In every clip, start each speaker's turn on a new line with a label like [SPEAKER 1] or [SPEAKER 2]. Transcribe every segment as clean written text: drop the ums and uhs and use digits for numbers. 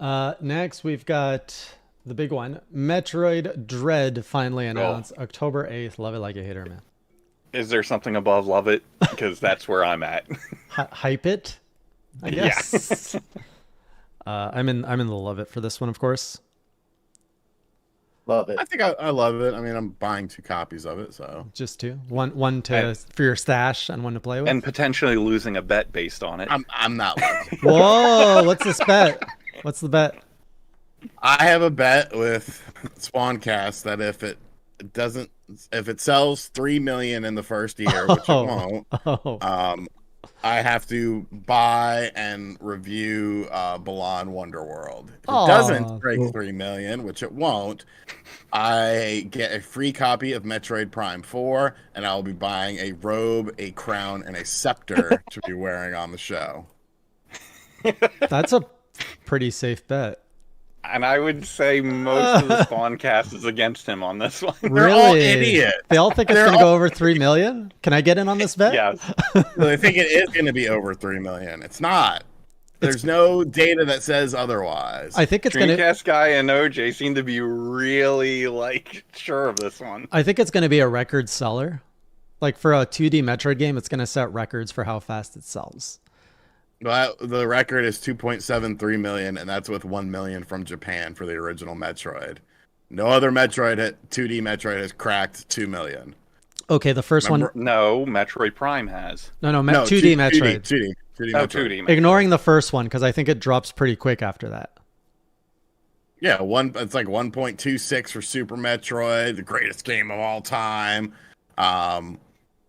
[SPEAKER 1] Next, we've got the big one. Metroid Dread finally announced October 8th. Love it like a hater, man.
[SPEAKER 2] Is there something above love it? Because that's where I'm at.
[SPEAKER 1] Hype it, I
[SPEAKER 2] Yeah.
[SPEAKER 1] guess. I'm in the love it for this one, of course.
[SPEAKER 3] Love it.
[SPEAKER 4] I think I love it. I mean, I'm buying 2 copies of it, so
[SPEAKER 1] Just two. One to
[SPEAKER 2] And-
[SPEAKER 1] for your stash and one to play with.
[SPEAKER 2] And potentially losing a bet based on it.
[SPEAKER 4] I'm not.
[SPEAKER 1] Whoa! What's this bet? What's the bet?
[SPEAKER 4] I have a bet with Spawncast that if it sells 3 million in the first year, which it won't,
[SPEAKER 1] Oh,
[SPEAKER 4] I have to buy and review Balan Wonderworld. If it
[SPEAKER 1] Aw.
[SPEAKER 4] doesn't break 3 million, which it won't, I get a free copy of Metroid Prime 4, and I'll be buying a robe, a crown, and a scepter to be wearing on the show.
[SPEAKER 1] that's a pretty safe bet.
[SPEAKER 2] And I would say most of the Spawn cast is against him on this one.
[SPEAKER 4] They're all idiots.
[SPEAKER 1] They all think it's
[SPEAKER 4] They're
[SPEAKER 1] going to go
[SPEAKER 4] all-
[SPEAKER 1] over 3 million. Can I get in on this bet?
[SPEAKER 2] Yes.
[SPEAKER 4] They think it is going to be over 3 million. It's not. There's no data that says otherwise.
[SPEAKER 1] I think it's going to.
[SPEAKER 2] Dreamcast guy and OJ seem to be really sure of this one.
[SPEAKER 1] I think it's going to be a record seller. Like for a 2D Metroid game, it's going to set records for how fast it sells.
[SPEAKER 4] But the record is 2.73 million, and that's with 1 million from Japan for the original Metroid. No other 2D Metroid has cracked 2 million.
[SPEAKER 1] Okay, the first one.
[SPEAKER 2] No, Metroid Prime has.
[SPEAKER 1] No, 2D Metroid.
[SPEAKER 4] 2D
[SPEAKER 2] Oh,
[SPEAKER 4] Metroid.
[SPEAKER 2] 2D.
[SPEAKER 1] Ignoring the first one because I think it drops pretty quick after that.
[SPEAKER 4] Yeah, it's like 1.26 for Super Metroid, the greatest game of all time.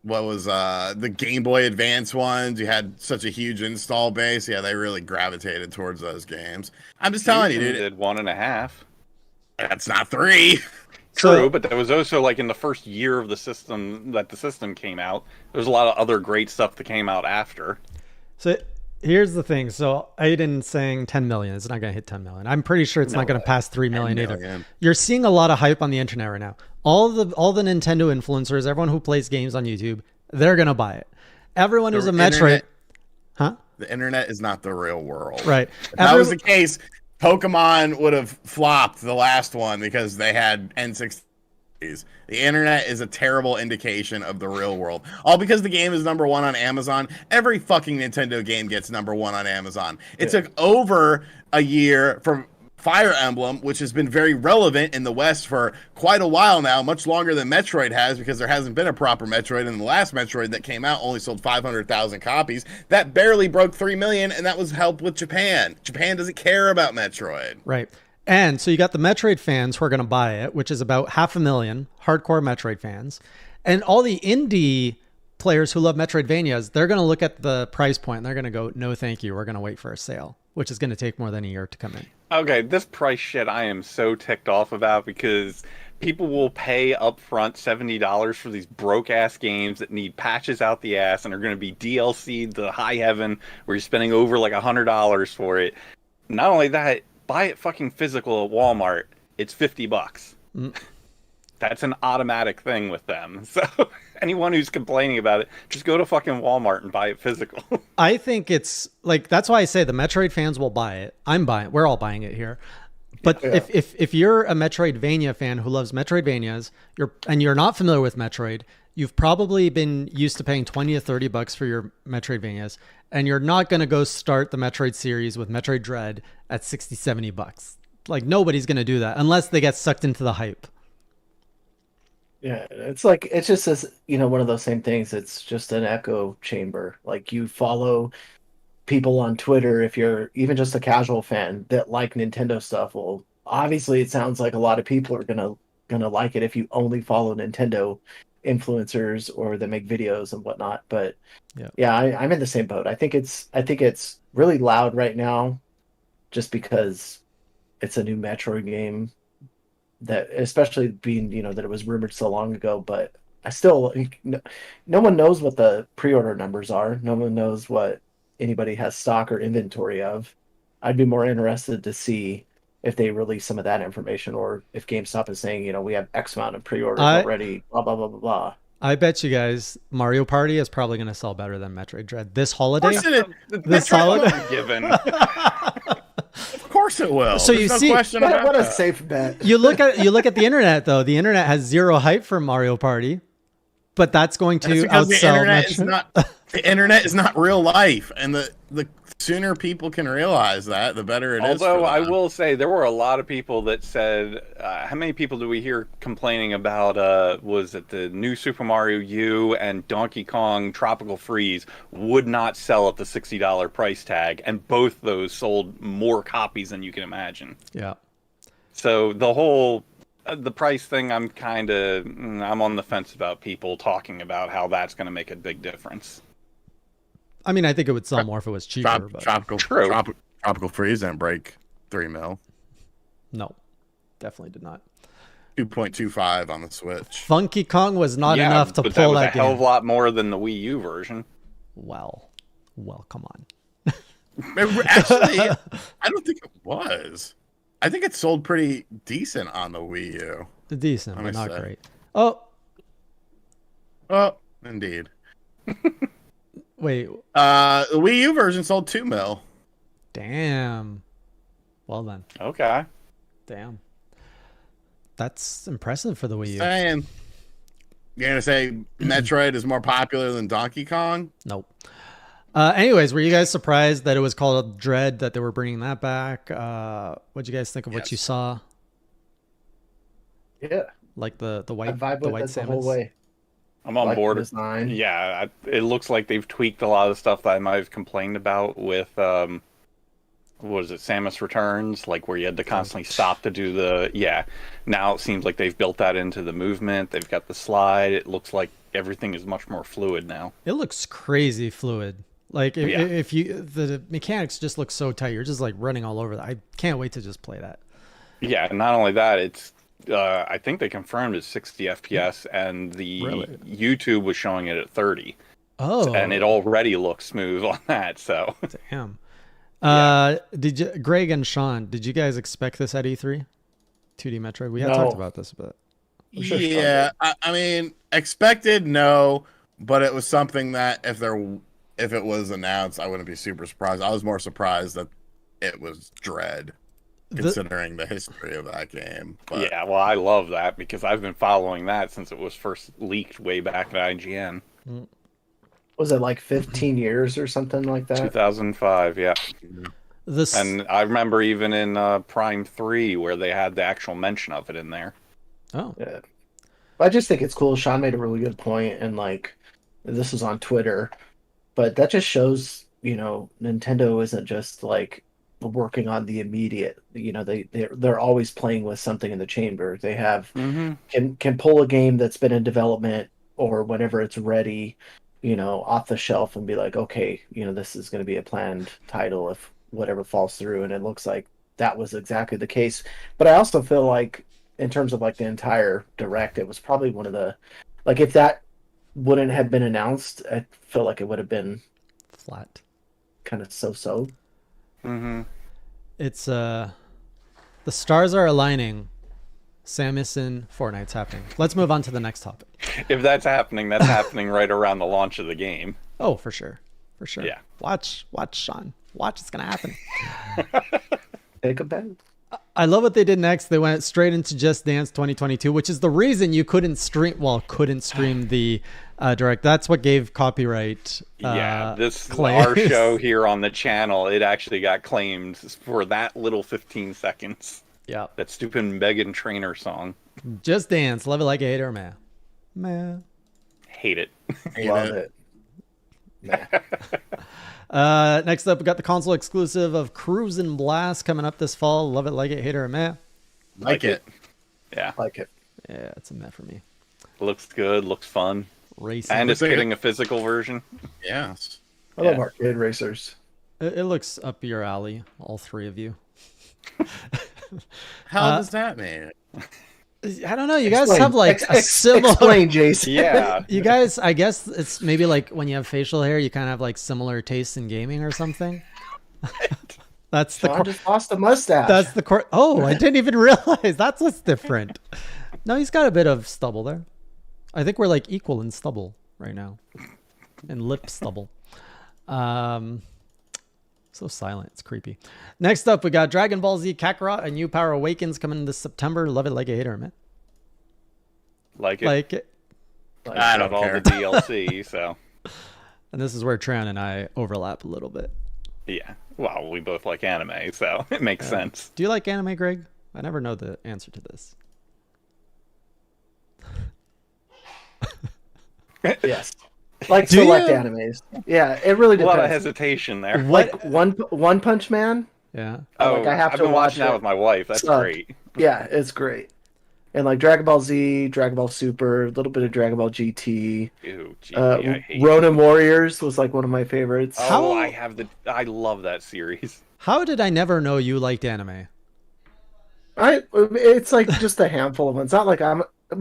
[SPEAKER 4] What was the Game Boy Advance ones? You had such a huge install base. Yeah, they really gravitated towards those games. I'm just telling you,
[SPEAKER 2] Fusion
[SPEAKER 4] dude.
[SPEAKER 2] did 1.5.
[SPEAKER 4] That's not 3.
[SPEAKER 2] True, but that was also in the first year of the system that the system came out. There's a lot of other great stuff that came out after.
[SPEAKER 1] So here's the thing. So Aiden saying 10 million. It's not going to hit 10 million. I'm pretty sure it's not going to pass 3 million either.
[SPEAKER 4] million.
[SPEAKER 1] You're seeing a lot of hype on the internet right now. All the Nintendo influencers, everyone who plays games on YouTube, they're going to buy it. Everyone who's a Metroid.
[SPEAKER 4] The internet is not the real world.
[SPEAKER 1] Right.
[SPEAKER 4] If that was the case, Pokemon would have flopped the last one because they had N64s. The internet is a terrible indication of the real world. All because the game is #1 on Amazon. Every fucking Nintendo game gets #1 on Amazon. It took over a year from Fire Emblem, which has been very relevant in the West for quite a while now, much longer than Metroid has, because there hasn't been a proper Metroid, and the last Metroid that came out only sold 500,000 copies. That barely broke 3 million, and that was helped with Japan. Japan doesn't care about Metroid.
[SPEAKER 1] Right. And so you got the Metroid fans who are going to buy it, which is about 500,000 hardcore Metroid fans. And all the indie players who love Metroidvanias, they're going to look at the price point and they're going to go, no, thank you. We're going to wait for a sale, which is going to take more than a year to come in.
[SPEAKER 2] Okay, this price shit I am so ticked off about because people will pay upfront $70 for these broke-ass games that need patches out the ass and are going to be DLC'd to high heaven where you're spending over $100 for it. Not only that, buy it fucking physical at Walmart. It's $50. That's an automatic thing with them. So anyone who's complaining about it, just go to fucking Walmart and buy it physical.
[SPEAKER 1] I think it's that's why I say the Metroid fans will buy it. I'm buying. We're all buying it here. But if you're a Metroidvania fan who loves Metroidvanias, you're not familiar with Metroid, you've probably been used to paying $20 to $30 for your Metroidvanias, and you're not going to go start the Metroid series with Metroid Dread at $60, $70. Nobody's going to do that unless they get sucked into the hype.
[SPEAKER 3] Yeah, it's just this, one of those same things. It's just an echo chamber. You follow people on Twitter, if you're even just a casual fan that like Nintendo stuff. Well, obviously it sounds like a lot of people are gonna like it if you only follow Nintendo influencers or that make videos and whatnot. But I'm in the same boat. I think it's really loud right now just because it's a new Metroid game, that especially being that it was rumored so long ago. But I still, no one knows what the pre-order numbers are. No one knows what anybody has stock or inventory of. I'd be more interested to see if they release some of that information, or if GameStop is saying, we have X amount of pre-orders already, blah, blah, blah, blah, blah.
[SPEAKER 1] I bet you guys Mario Party is probably going to sell better than Metroid Dread this holiday.
[SPEAKER 4] Of course
[SPEAKER 1] This holiday.
[SPEAKER 2] Given.
[SPEAKER 4] Of course course it will.
[SPEAKER 1] So
[SPEAKER 4] There's
[SPEAKER 1] you
[SPEAKER 4] no
[SPEAKER 1] see-
[SPEAKER 4] question
[SPEAKER 3] What,
[SPEAKER 4] about
[SPEAKER 3] what a
[SPEAKER 4] that.
[SPEAKER 3] safe bet.
[SPEAKER 1] You look at the internet though. The internet has zero hype for Mario Party, but that's going to
[SPEAKER 4] That's because the
[SPEAKER 1] outsell
[SPEAKER 4] internet is
[SPEAKER 1] Metro.
[SPEAKER 4] not the internet is not real life, and the sooner people can realize that, the better it is.
[SPEAKER 2] Although
[SPEAKER 4] for
[SPEAKER 2] I
[SPEAKER 4] them.
[SPEAKER 2] will say there were a lot of people that said, how many people do we hear complaining about? Was it the new Super Mario U and Donkey Kong Tropical Freeze would not sell at the $60 price tag, and both those sold more copies than you can imagine.
[SPEAKER 1] Yeah.
[SPEAKER 2] So the whole the price thing, I'm on the fence about people talking about how that's going to make a big difference.
[SPEAKER 1] I mean, I think it would sell more if it was cheaper, but
[SPEAKER 4] Tropical Freeze didn't break $3 million.
[SPEAKER 1] no, definitely did not.
[SPEAKER 4] 2.25 on the Switch.
[SPEAKER 1] Funky Kong was not enough to
[SPEAKER 2] but
[SPEAKER 1] pull
[SPEAKER 2] that was
[SPEAKER 1] that
[SPEAKER 2] a hell of
[SPEAKER 1] game.
[SPEAKER 2] a lot more than the Wii U version.
[SPEAKER 1] Well, come on.
[SPEAKER 4] Actually, I don't think it was. I think it sold pretty decent on the Wii U.
[SPEAKER 1] Decent,
[SPEAKER 4] Let
[SPEAKER 1] but
[SPEAKER 4] me
[SPEAKER 1] not
[SPEAKER 4] see.
[SPEAKER 1] great. Oh,
[SPEAKER 4] Oh, indeed.
[SPEAKER 1] wait.
[SPEAKER 4] The Wii U version sold 2 mil.
[SPEAKER 1] Damn. Well then.
[SPEAKER 2] Okay.
[SPEAKER 1] Damn. That's impressive for the Wii U.
[SPEAKER 4] Saying, you're gonna say Metroid is more popular than Donkey Kong?
[SPEAKER 1] Nope. Anyways, were you guys surprised that it was called Dread, that they were bringing that back? What'd you guys think of what
[SPEAKER 4] Yes.
[SPEAKER 1] you saw?
[SPEAKER 3] Yeah,
[SPEAKER 1] Like the
[SPEAKER 3] I
[SPEAKER 1] white
[SPEAKER 3] vibe
[SPEAKER 1] the
[SPEAKER 3] with
[SPEAKER 1] white
[SPEAKER 3] it the whole
[SPEAKER 1] Samus?
[SPEAKER 3] way.
[SPEAKER 2] I'm on
[SPEAKER 3] Like the
[SPEAKER 2] board.
[SPEAKER 3] design.
[SPEAKER 2] Yeah, it looks like they've tweaked a lot of the stuff that I might have complained about with, what was it, Samus Returns, like where you had to constantly stop to do the, yeah. Now it seems like they've built that into the movement. They've got the slide. It looks like everything is much more fluid now.
[SPEAKER 1] It looks crazy fluid. Like
[SPEAKER 2] Yeah.
[SPEAKER 1] if you the mechanics just look so tight. You're just like running all over that. I can't wait to just play that.
[SPEAKER 2] Yeah, and not only that, it's I think they confirmed it's 60 FPS, and the
[SPEAKER 1] Really?
[SPEAKER 2] YouTube was showing it at 30,
[SPEAKER 1] Oh,
[SPEAKER 2] and it already looks smooth on that. So
[SPEAKER 1] damn.
[SPEAKER 2] Yeah.
[SPEAKER 1] Did you, Greg and Sean? Did you guys expect this at E3? 2D Metroid. We had
[SPEAKER 3] No.
[SPEAKER 1] talked about this, but
[SPEAKER 3] I'm sure Sean
[SPEAKER 4] Yeah, I mean, expected, no, but it was something that if it was announced, I wouldn't be super surprised. I was more surprised that it was Dread, considering the history of that game. But
[SPEAKER 2] yeah, well, I love that because I've been following that since it was first leaked way back at IGN,
[SPEAKER 3] Was it like 15 years or something like that?
[SPEAKER 2] 2005. Yeah,
[SPEAKER 1] this
[SPEAKER 2] and I remember even in Prime 3 where they had the actual mention of it in there.
[SPEAKER 1] oh
[SPEAKER 3] Yeah. I just think it's cool. Sean made a really good point, and like this was on Twitter, but that just shows, Nintendo isn't just like working on the immediate. They're always playing with something in the chamber. They have can pull a game that's been in development or whenever it's ready, off the shelf and be like, okay, this is going to be a planned title if whatever falls through, and it looks like that was exactly the case. But I also feel like in terms of like the entire direct, it was probably one of the, like, if that wouldn't have been announced, I feel like it would have been
[SPEAKER 1] flat.
[SPEAKER 3] kind of so.
[SPEAKER 1] It's the stars are aligning. Samus in Fortnite's happening. Let's move on to the next topic.
[SPEAKER 2] If that's happening right around the launch of the game.
[SPEAKER 1] Oh, for sure.
[SPEAKER 2] Yeah.
[SPEAKER 1] Watch, Sean. Watch, it's gonna happen.
[SPEAKER 3] Take a bet.
[SPEAKER 1] I love what they did next. They went straight into Just Dance 2022, which is the reason you couldn't stream the direct. That's what gave copyright.
[SPEAKER 2] Yeah, this
[SPEAKER 1] claims.
[SPEAKER 2] our show here on the channel. It actually got claimed for that little 15 seconds.
[SPEAKER 1] Yeah.
[SPEAKER 2] That stupid Megan Trainor song.
[SPEAKER 1] Just Dance, love it like a hater, man.
[SPEAKER 2] Hate it.
[SPEAKER 3] Love it.
[SPEAKER 1] Next up, we got the console exclusive of Cruisin' Blast coming up this fall. Love it like it, hater, meh.
[SPEAKER 4] like it.
[SPEAKER 2] Yeah,
[SPEAKER 3] Like it.
[SPEAKER 1] Yeah, it's a meh for me.
[SPEAKER 2] looks good, looks fun,
[SPEAKER 1] Racing.
[SPEAKER 2] and it's
[SPEAKER 4] like
[SPEAKER 2] getting a physical version.
[SPEAKER 4] Yes.
[SPEAKER 3] I love
[SPEAKER 2] Yeah.
[SPEAKER 3] arcade racers.
[SPEAKER 1] It looks up your alley, all three of you.
[SPEAKER 4] How does that mean?
[SPEAKER 1] I don't know. You guys
[SPEAKER 3] Explain.
[SPEAKER 1] have like a similar.
[SPEAKER 3] Explain, Jason.
[SPEAKER 2] Yeah,
[SPEAKER 1] You guys, I guess it's maybe like when you have facial hair, you kind of have like similar tastes in gaming or something. That's the
[SPEAKER 3] Sean just lost a mustache.
[SPEAKER 1] that's the core. Oh, I didn't even realize that's what's different. No, he's got a bit of stubble there. I think we're like equal in stubble right now, in lip stubble. So silent. It's creepy. Next up, we got Dragon Ball Z Kakarot, A New Power Awakens coming this September. Love it, like it, hate it, man.
[SPEAKER 2] Like it.
[SPEAKER 1] Like it.
[SPEAKER 4] I don't
[SPEAKER 2] all
[SPEAKER 4] care.
[SPEAKER 2] the DLC, so.
[SPEAKER 1] And this is where Treon and I overlap a little bit.
[SPEAKER 2] Yeah. Well, we both like anime, so it makes sense.
[SPEAKER 1] Do you like anime, Greg? I never know the answer to this.
[SPEAKER 3] Yes. Like
[SPEAKER 1] Do
[SPEAKER 3] select
[SPEAKER 1] you?
[SPEAKER 3] animes. Yeah, it really
[SPEAKER 2] A lot of
[SPEAKER 3] depends.
[SPEAKER 2] hesitation there.
[SPEAKER 3] Like One Punch Man.
[SPEAKER 1] Yeah.
[SPEAKER 2] Oh,
[SPEAKER 3] like, I have
[SPEAKER 2] I've
[SPEAKER 3] to
[SPEAKER 2] been
[SPEAKER 3] watch
[SPEAKER 2] watching that
[SPEAKER 3] it.
[SPEAKER 2] with my wife. That's
[SPEAKER 3] Suck.
[SPEAKER 2] great.
[SPEAKER 3] Yeah, it's great. And like Dragon Ball Z, Dragon Ball Super, a little bit of Dragon Ball GT.
[SPEAKER 2] Ew, GT, I hate
[SPEAKER 3] Ronin Warriors was like one of my favorites.
[SPEAKER 2] Oh,
[SPEAKER 1] How-
[SPEAKER 2] I love that series.
[SPEAKER 1] How did I never know you liked anime?
[SPEAKER 3] It's like just a handful of them. It's not like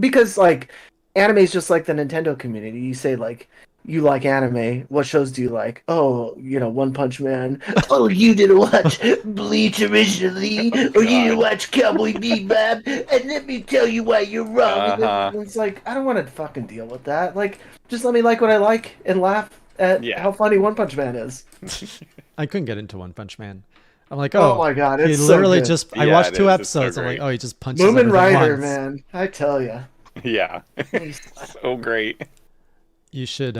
[SPEAKER 3] because like anime is just like the Nintendo community. You say like you like anime. What shows do you like? Oh, One Punch Man. Oh, you didn't watch Bleach originally, or you didn't watch Cowboy Bebop. And let me tell you why you're wrong. And then it's like I don't want to fucking deal with that. Like, just let me like what I like and laugh at how funny One Punch Man is.
[SPEAKER 1] I couldn't get into One Punch Man. I'm like,
[SPEAKER 3] Oh my God,
[SPEAKER 1] he
[SPEAKER 3] it's so
[SPEAKER 1] literally
[SPEAKER 3] good.
[SPEAKER 1] just. I
[SPEAKER 2] Yeah,
[SPEAKER 1] watched
[SPEAKER 2] it
[SPEAKER 1] two
[SPEAKER 2] is. It's so
[SPEAKER 1] episodes. I'm like,
[SPEAKER 2] great.
[SPEAKER 1] oh, he just punches
[SPEAKER 3] Moomin
[SPEAKER 1] everything
[SPEAKER 3] Rider,
[SPEAKER 1] once.
[SPEAKER 3] man. I tell you.
[SPEAKER 2] Yeah. So great.
[SPEAKER 1] You should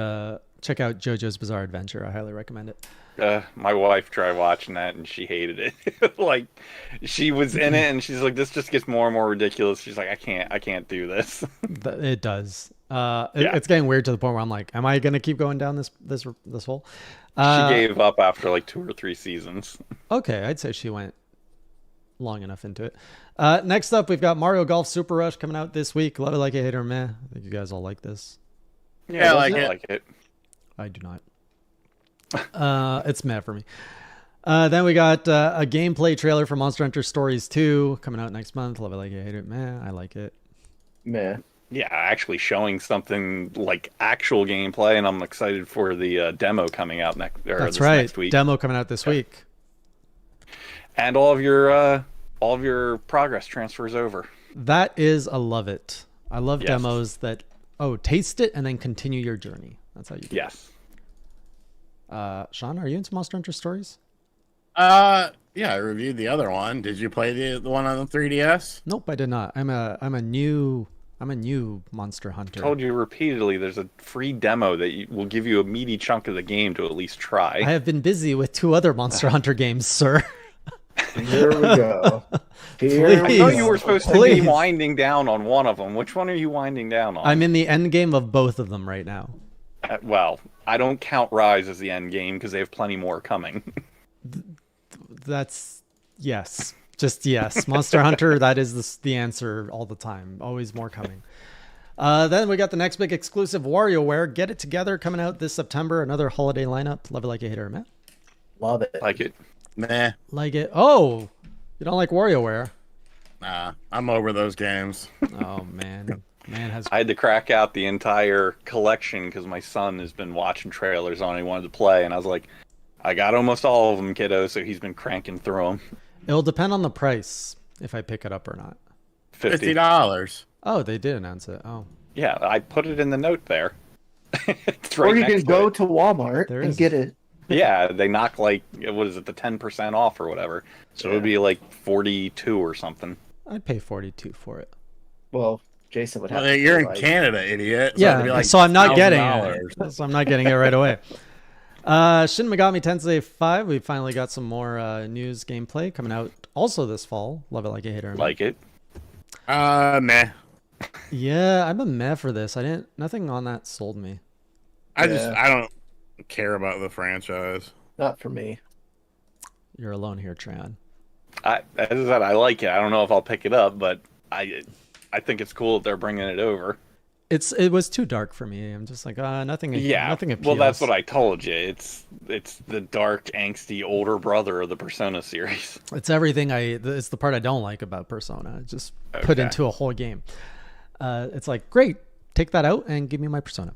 [SPEAKER 1] check out JoJo's Bizarre Adventure. I highly recommend it.
[SPEAKER 2] My wife tried watching that and she hated it. Like, she was in it and she's like, this just gets more and more ridiculous. She's like, I can't do this.
[SPEAKER 1] It does. It's getting weird to the point where I'm like, am I gonna keep going down this hole?
[SPEAKER 2] She gave up after like 2 or 3 seasons.
[SPEAKER 1] Okay, I'd say she went long enough into it. Next up, we've got Mario Golf Super Rush coming out this week. Love it, like it, hate it, or meh. I think you guys all like this.
[SPEAKER 4] Yeah, I
[SPEAKER 2] like it.
[SPEAKER 1] I do not. It's meh for me. Then we got a gameplay trailer for Monster Hunter Stories 2 coming out next month. Love it, like it, hate it, meh. I like it.
[SPEAKER 3] Meh.
[SPEAKER 2] Yeah, actually showing something like actual gameplay, and I'm excited for the demo coming out next week.
[SPEAKER 1] Demo coming out this week.
[SPEAKER 2] And all of your progress transfers over.
[SPEAKER 1] That is a love it. I love
[SPEAKER 2] Yes.
[SPEAKER 1] demos that taste it and then continue your journey. That's how you do
[SPEAKER 2] Yes.
[SPEAKER 1] it. Sean, are you into Monster Hunter Stories?
[SPEAKER 4] Yeah, I reviewed the other one. Did you play the one on the 3DS?
[SPEAKER 1] Nope, I did not. I'm a new Monster Hunter.
[SPEAKER 2] Told you repeatedly, there's a free demo that will give you a meaty chunk of the game to at least try.
[SPEAKER 1] I have been busy with 2 other Monster Hunter games, sir.
[SPEAKER 3] Here we go.
[SPEAKER 1] Please.
[SPEAKER 2] I thought you were supposed to
[SPEAKER 1] Please.
[SPEAKER 2] be winding down on one of them. Which one are you winding down on?
[SPEAKER 1] I'm in the end game of both of them right now.
[SPEAKER 2] Well, I don't count Rise as the end game because they have plenty more coming.
[SPEAKER 1] That's yes. Just yes. Monster Hunter, that is the answer all the time. Always more coming. Then we got the next big exclusive, WarioWare. Get It Together, coming out this September. Another holiday lineup. Love it, like it, hate it, or meh.
[SPEAKER 3] Love it.
[SPEAKER 2] Like it.
[SPEAKER 4] Meh.
[SPEAKER 1] Like it. Oh, you don't like WarioWare?
[SPEAKER 4] Nah, I'm over those games.
[SPEAKER 1] Oh man, has.
[SPEAKER 2] I had to crack out the entire collection because my son has been watching trailers on it. He wanted to play, and I was like, I got almost all of them, kiddo. So he's been cranking through them.
[SPEAKER 1] It'll depend on the price if I pick it up or not.
[SPEAKER 4] $50.
[SPEAKER 1] Oh, they did announce it. Oh,
[SPEAKER 2] Yeah, I put it in the note there. It's
[SPEAKER 3] Or
[SPEAKER 2] right
[SPEAKER 3] you
[SPEAKER 2] next
[SPEAKER 3] can
[SPEAKER 2] to
[SPEAKER 3] go
[SPEAKER 2] it.
[SPEAKER 3] to Walmart
[SPEAKER 1] There
[SPEAKER 3] and
[SPEAKER 1] is-
[SPEAKER 3] get it.
[SPEAKER 2] Yeah, they knock like, what is it, the 10% off or whatever. So it would be like 42 or something.
[SPEAKER 1] I'd pay $42 for it.
[SPEAKER 3] Well, Jason would have.
[SPEAKER 4] Well,
[SPEAKER 3] to
[SPEAKER 4] you're
[SPEAKER 3] pay,
[SPEAKER 4] in
[SPEAKER 3] like-
[SPEAKER 4] Canada, idiot. So
[SPEAKER 1] Yeah,
[SPEAKER 4] it'd be like
[SPEAKER 1] so I'm not getting
[SPEAKER 4] $1,000.
[SPEAKER 1] it. So I'm not getting it right away. Shin Megami Tensei 5. We finally got some more news gameplay coming out also this fall. Love it, like it, hate it, or meh.
[SPEAKER 2] Like it.
[SPEAKER 4] Meh.
[SPEAKER 1] Yeah, I'm a meh for this. Nothing on that sold me.
[SPEAKER 4] I don't care about the franchise.
[SPEAKER 3] Not for me.
[SPEAKER 1] You're alone here, Treon.
[SPEAKER 2] As I said, I like it. I don't know if I'll pick it up, but I think it's cool that they're bringing it over.
[SPEAKER 1] It was too dark for me. I'm just like, nothing.
[SPEAKER 2] Yeah,
[SPEAKER 1] nothing appeals.
[SPEAKER 2] well, that's what I told you. It's the dark, angsty older brother of the Persona series.
[SPEAKER 1] It's everything. It's the part I don't like about Persona. Just put
[SPEAKER 2] Okay.
[SPEAKER 1] into a whole game. It's like, great, take that out and give me my Persona.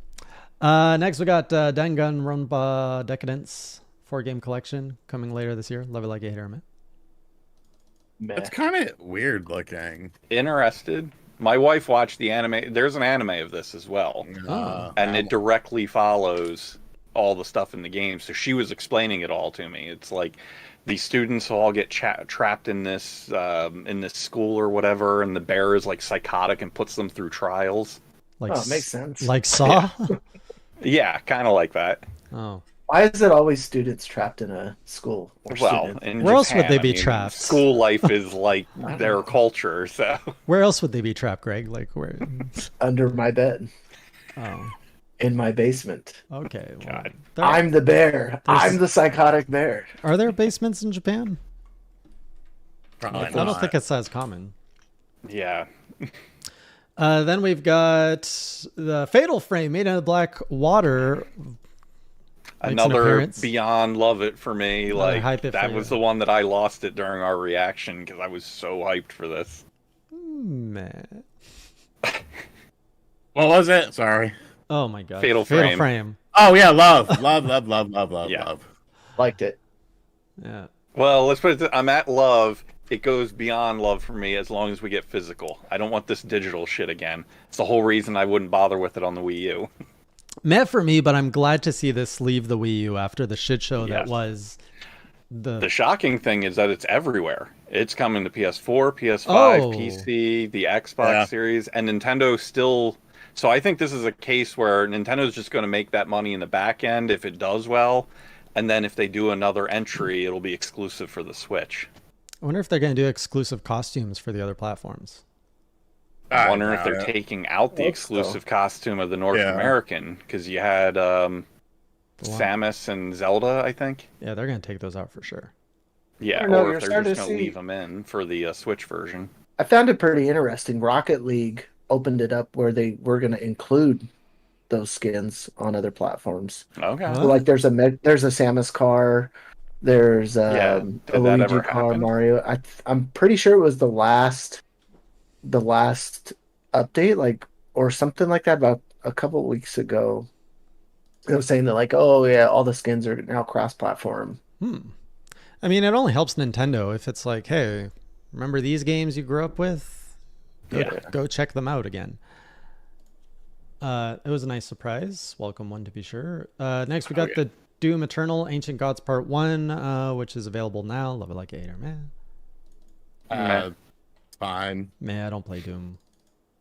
[SPEAKER 1] Next, we got Danganronpa Decadence 4-game collection coming later this year. Love it, like it, hate it, or meh.
[SPEAKER 3] Meh.
[SPEAKER 4] It's kind of weird looking.
[SPEAKER 2] Interested? My wife watched the anime. There's an anime of this as well,
[SPEAKER 1] Oh.
[SPEAKER 2] and it directly follows all the stuff in the game. So she was explaining it all to me. It's like these students all get trapped in this school or whatever, and the bear is like psychotic and puts them through trials.
[SPEAKER 1] Like,
[SPEAKER 3] Oh, it makes sense.
[SPEAKER 1] Like Saw?
[SPEAKER 2] Yeah, kind of like that.
[SPEAKER 1] Oh.
[SPEAKER 3] Why is it always students trapped in a school? Or
[SPEAKER 2] Well,
[SPEAKER 3] students?
[SPEAKER 2] in
[SPEAKER 1] Where else
[SPEAKER 2] Japan,
[SPEAKER 1] would they be
[SPEAKER 2] I mean,
[SPEAKER 1] trapped?
[SPEAKER 2] School life is like their culture, so.
[SPEAKER 1] Where else would they be trapped, Greg? Like where?
[SPEAKER 3] Under my bed,
[SPEAKER 1] Oh,
[SPEAKER 3] in my basement.
[SPEAKER 1] okay. Well,
[SPEAKER 2] God.
[SPEAKER 3] I'm the bear. I'm the psychotic bear.
[SPEAKER 1] Are there basements in Japan?
[SPEAKER 4] Probably
[SPEAKER 1] I don't
[SPEAKER 4] not.
[SPEAKER 1] think it's as common.
[SPEAKER 2] Yeah.
[SPEAKER 1] Then we've got the Fatal Frame made out of black water. Makes an
[SPEAKER 2] Another
[SPEAKER 1] appearance.
[SPEAKER 2] beyond love it for me.
[SPEAKER 1] Another
[SPEAKER 2] Like
[SPEAKER 1] hype it
[SPEAKER 2] that
[SPEAKER 1] for
[SPEAKER 2] was
[SPEAKER 1] you.
[SPEAKER 2] the one that I lost it during our reaction because I was so hyped for this.
[SPEAKER 1] Man.
[SPEAKER 4] What was it? Sorry.
[SPEAKER 1] Oh my god.
[SPEAKER 2] Fatal Frame.
[SPEAKER 4] Oh yeah, love.
[SPEAKER 2] Yeah.
[SPEAKER 4] Love.
[SPEAKER 3] Liked it.
[SPEAKER 1] Yeah.
[SPEAKER 2] Well, let's put it. I'm at love. It goes beyond love for me as long as we get physical. I don't want this digital shit again. It's the whole reason I wouldn't bother with it on the Wii U.
[SPEAKER 1] Met for me, but I'm glad to see this leave the Wii U after the shit show that
[SPEAKER 2] Yes.
[SPEAKER 1] was
[SPEAKER 2] The shocking thing is that it's everywhere. It's coming to PS4, PS5,
[SPEAKER 1] Oh.
[SPEAKER 2] PC, the Xbox
[SPEAKER 4] Yeah.
[SPEAKER 2] Series, and Nintendo still. So I think this is a case where Nintendo's just going to make that money in the back end if it does well, and then if they do another entry, it'll be exclusive for the Switch.
[SPEAKER 1] I wonder if they're going to do exclusive costumes for the other platforms.
[SPEAKER 2] I'm
[SPEAKER 4] I
[SPEAKER 2] wondering if
[SPEAKER 4] doubt
[SPEAKER 2] they're
[SPEAKER 4] it.
[SPEAKER 2] taking out the
[SPEAKER 3] Hope
[SPEAKER 2] exclusive costume of the North
[SPEAKER 4] Yeah.
[SPEAKER 2] American because you had
[SPEAKER 1] one.
[SPEAKER 2] Samus and Zelda, I think.
[SPEAKER 1] Yeah, they're going to take those out for sure.
[SPEAKER 2] Yeah,
[SPEAKER 3] I don't know,
[SPEAKER 2] or
[SPEAKER 3] you're
[SPEAKER 2] if they're
[SPEAKER 3] starting
[SPEAKER 2] just
[SPEAKER 3] to
[SPEAKER 2] going to
[SPEAKER 3] see-
[SPEAKER 2] leave them in for the Switch version.
[SPEAKER 3] I found it pretty interesting. Rocket League opened it up where they were going to include those skins on other platforms.
[SPEAKER 2] Okay.
[SPEAKER 1] Huh?
[SPEAKER 3] So, like there's a Samus car, there's
[SPEAKER 2] Yeah,
[SPEAKER 3] a
[SPEAKER 2] did that
[SPEAKER 3] Luigi
[SPEAKER 2] ever
[SPEAKER 3] car,
[SPEAKER 2] happen?
[SPEAKER 3] Mario. I'm pretty sure it was the last update, like or something like that, about a couple weeks ago. It was saying that like, oh yeah, all the skins are now cross-platform.
[SPEAKER 1] I mean, it only helps Nintendo if it's like, hey, remember these games you grew up with? Go check them out again. It was a nice surprise. Welcome one to be sure. Next, we got the Doom Eternal Ancient Gods Part 1, which is available now. Love it like a hater, man.
[SPEAKER 4] Fine.
[SPEAKER 1] Man, I don't play Doom.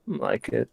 [SPEAKER 3] Like it.